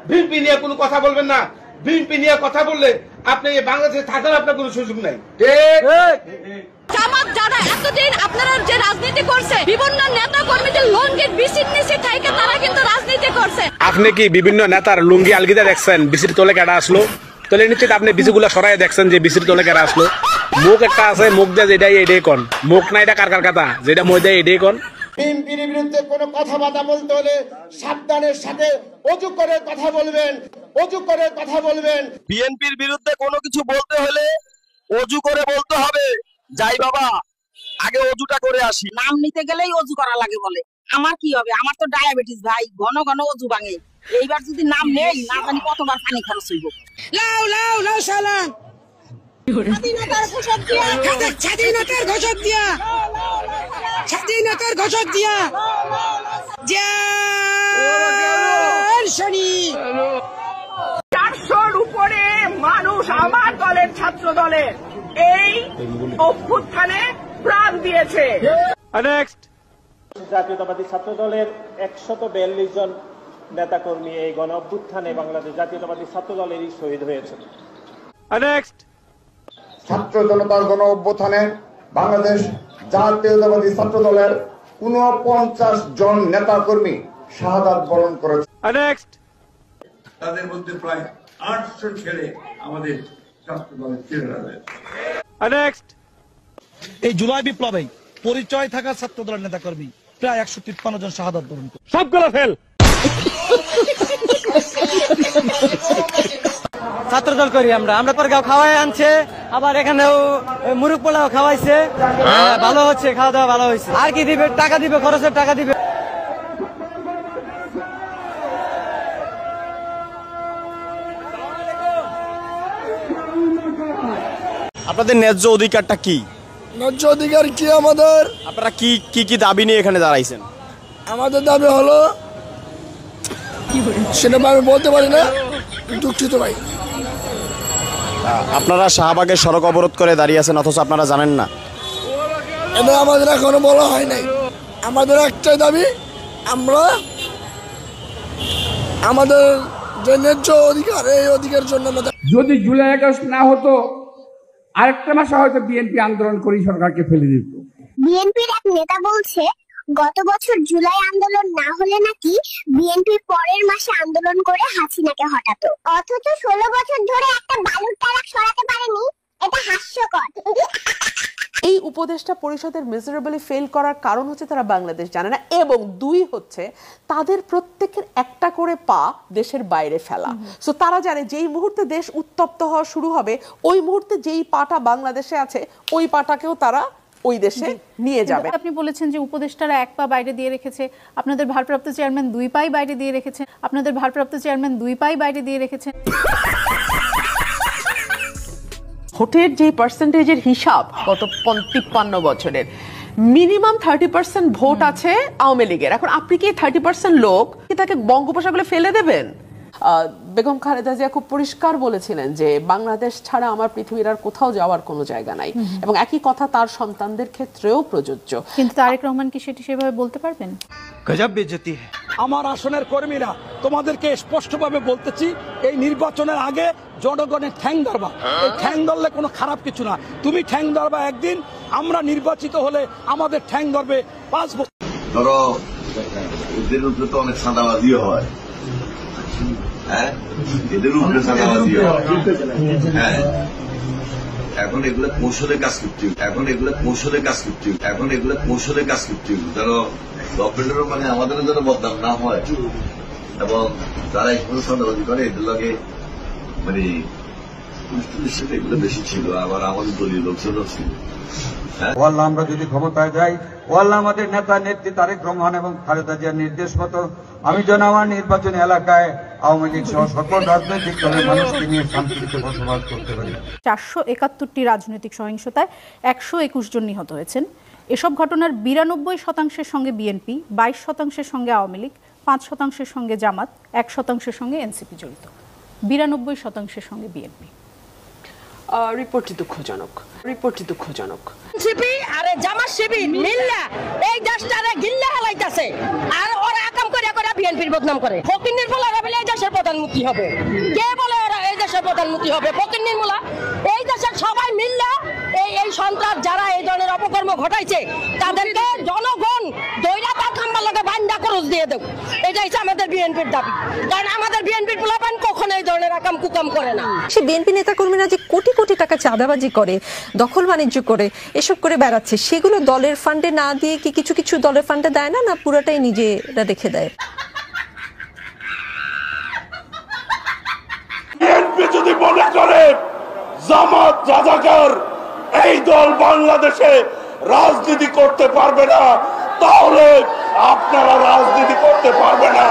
BNP নিয়ে কোনো কথা বলবেন না। বিএনপি নিয়ে কথা বললে আপনি এই বাংলাদেশে থাকার আপনার কোনো সুযোগ নাই। জামাত যারা এতদিন আপনারা যে রাজনীতি করছে, বিভিন্ন নেতা কর্মীদের লুঙ্গির বিসির নিচে থেকে তারা কিন্তু রাজনীতি করছে। আপনি কি বিভিন্ন নেতার লুঙ্গি আলগিদা দেখছেন বিসির তলে কেডা আসলো? তলে নিশ্চিত আপনি বিসিগুলো সরাই দেখছেন যে বিসির তলে কেডা আসলো। মুখ একটা আছে, মুখ দিয়ে যেটাই এটাই কন, মুখ না এটা কার কথা, যেটা মই দেয় এটাই কন। বিএনপির বিরুদ্ধে কোনো কথাবার্তা বলতে হলে সাবধানের সাথে অজু করে কথা বলবেন, অজু করে কথা বলবেন। বিএনপির বিরুদ্ধে কোনো কিছু বলতে হলে অজু করে বলতে হবে। যাই বাবা, আগে অজুটা করে আসি। নাম নিতে গেলেই অজু করা লাগে বলে। আমার কি হবে? আমার তো ডায়াবেটিস ভাই, ঘন ঘন অজু ভাঙে। এইবার যদি নাম নেই, না জানি কতবার পানি খরচ হইব। লাউ লাউ লাউ সালাম স্বাধীনতার ঘোষক দিয়া, স্বাধীনতার ঘোষক দিয়া, স্বাধীনতার ঘোষক দিয়া, জয় শনি। 400-র উপরে মানুষ আমার দলের, ছাত্র দলের এই অভ্যুত্থানে প্রাণ দিয়েছে। জাতীয়তাবাদী ছাত্র দলের 142 জন নেতাকর্মী এই গণ অভ্যুত্থানে বাংলাদেশ জাতীয়তাবাদী ছাত্র দলেরই শহীদ হয়েছে। ছাত্র জনতার গণ অভ্যুত্থানে বাংলাদেশ জাতীয়তাবাদী ছাত্র দলের 49 জন নেতাকর্মী শাহাদাত বরণ করেছে। তাদের মধ্যে প্রায় 800 ছেলে আমাদের ছাত্র দলের ছেলেরা রয়েছে। এই জুলাই বিপ্লবে পরিচয় থাকা ছাত্র দলের নেতাকর্মী প্রায় 153 জন শাহাদাত বরণ করে। সবগুলো ফেল। ছাত্র দল করি আমরা পর খাওয়াই আনছে, আবার এখানেও মুরগ পোলাও খাওয়াইছে, ভালো হচ্ছে, খাওয়া দাওয়া ভালো হয়েছে। আর কি দিবে? টাকা দিবে, খরচের টাকা দিবে। আপনাদের ন্যায্য অধিকারটা কি? ন্যায্য অধিকার কি আমাদের? আপনারা কি কি কি দাবি নিয়ে এখানে দাঁড়াইছেন? আমাদের দাবি হলো, সেটা আমি বলতে পারি না, দুঃখিত ভাই। আপনারা শাহবাগের সড়ক অবরোধ করে দাঁড়িয়ে আছেন, অথচ আপনারা জানেন না? এটা আমাদের এখনো বলা হয় নাই। আমাদের একটাই দাবি, আমরা আমাদের যে ন্যায্য অধিকার, এই অধিকার জন্য যদি জুলাই আগস্ট না হতো, আরেকটা মাসে হয়তো বিএনপি আন্দোলন করে সরকারকে ফেলে দিত। বিএনপির এক নেতা বলছে গত বছর জুলাই আন্দোলন না হলে নাকি বিএনপি পরের মাসে আন্দোলন করে হাসিনাকে হটাতো, অথচ 16 বছর ধরে একটা বালুর ট্রাক সরাতে পারেনি। এটা হাস্যকর। এই উপদেষ্টা পরিষদের মিজারেবলি ফেল করার কারণ হচ্ছে তারা বাংলাদেশ জানে না, এবং 2 হচ্ছে তাদের প্রত্যেকের একটা করে পা দেশের বাইরে ফেলা। সো তারা জানে যেই মুহূর্তে দেশ উত্তপ্ত হওয়া শুরু হবে, ওই মুহূর্তে যেই পাটা বাংলাদেশে আছে ওই পাটাকেও তারা ওই দেশে নিয়ে যাবে। আপনি বলেছেন যে উপদেষ্টারা 1 পা বাইরে দিয়ে রেখেছে, আপনাদের ভারপ্রাপ্ত চেয়ারম্যান 2 পাই বাইরে দিয়ে রেখেছেন, আপনাদের ভারপ্রাপ্ত চেয়ারম্যান 2 পাই বাইরে দিয়ে রেখেছেন। ভোটের যে পার্সেন্টেজের হিসাব গত 53 বছরের মিনিমাম 30% ভোট আছে আওয়ামী লীগের। এখন আপনি কি 30% লোক কি তাকে বঙ্গোপসাগরে ফেলে দেবেন? বেগম খালেদা জিয়া খুব পরিষ্কার বলেছিলেন যে বাংলাদেশ ছাড়া আমার পৃথিবীর আর কোথাও যাওয়ার কোনো জায়গা নাই, এবং একই কথা তার সন্তানদের ক্ষেত্রেও প্রযোজ্য। কিন্তু তারেক রহমান কি সেটি সেভাবে বলতে পারবেন? গজব বেইজ্জতি। আমার আসনের কর্মীরা তোমাদেরকে স্পষ্টভাবে বলতেছি, এই নির্বাচনের আগে জনগণের ঠ্যাং ধরবা। এই ঠ্যাং ধরলে কোনো খারাপ কিছু না। তুমি ঠ্যাং ধরবা একদিন, আমরা নির্বাচিত হলে আমাদের ঠ্যাং ধরবে 5 বছর। ধরো এদের উপরে তো অনেক সাদাবাজি হয়, হ্যাঁ, এদের উপরে সাদাবাজি হয়। হ্যাঁ, এখন এগুলো কৌশলে কাজ করতে, ধরো গভর্নমেন্টেরও মানে আমাদেরও যেন বদনাম না হয়, এবং যারা এগুলো সাদাবাজি করে এদের লগে মানে পুলিশের সাথে এগুলো বেশি ছিল, আবার আমাদের দলীয় লোকজনও ছিল। ও আল্লাহ, আমরা যদি ক্ষমতায় যাই, ও আল্লাহ আমাদের নেতা নেত্রী তারেক রহমান এবং খালেদা জিয়ার নির্দেশ মতো আমি যেন আমার নির্বাচনী এলাকায় আওয়ামী লীগ সহ সকল রাজনৈতিক দলের মানুষকে নিয়ে শান্তিতে বসবাস করতে পারি। 471টি রাজনৈতিক সহিংসতায় 121 জন নিহত হয়েছেন। এসব ঘটনার 92% সঙ্গে বিএনপি, 22% সঙ্গে আওয়ামী লীগ, 5% সঙ্গে জামাত, 1% সঙ্গে এনসিপি জড়িত। 92% সঙ্গে বিএনপি। রিপোর্টটি দুঃখজনক। শিবি আরে জামাত শিবির মিল্লা এই দেশটারে গিল্লা হালাইতাছে, আর ওরা কাম করে করে বিএনপির বদনাম করে। ফকিন্নির পোলারা বলে এই দেশের প্রধানমন্ত্রী হবে, কে বলে এরা এই দেশের প্রধানমন্ত্রী হবে? ফকিন্নির মোলা। এই দেশের সবাই মিললে এই সন্ত্রাস যারা এই ধরনের অপকর্ম ঘটাইছে তাদেরকে জনগণ দৈরা তার খাম্বার লগে বান্দা খরচ দিয়ে দেব, এটা হচ্ছে আমাদের বিএনপির দাবি। কারণ আমাদের বিএনপির পোলাপান কখনো এই ধরনের আকাম কুকাম করে না। সে বিএনপি নেতাকর্মীরা যে কোটি কোটি টাকা চাঁদাবাজি করে, দখল বাণিজ্য করে, এসব করে বেড়াচ্ছে, সেগুলো দলের ফান্ডে না দিয়ে কি কিছু কিছু দলের ফান্ডে দেয় না, না পুরোটাই নিজেরা রেখে দেয়? বিএনপি যদি মনে করে জামাত রাজাকার এই দল বাংলাদেশে রাজনীতি করতে পারবে না, তাহলে আপনারা রাজনীতি করতে পারবে না।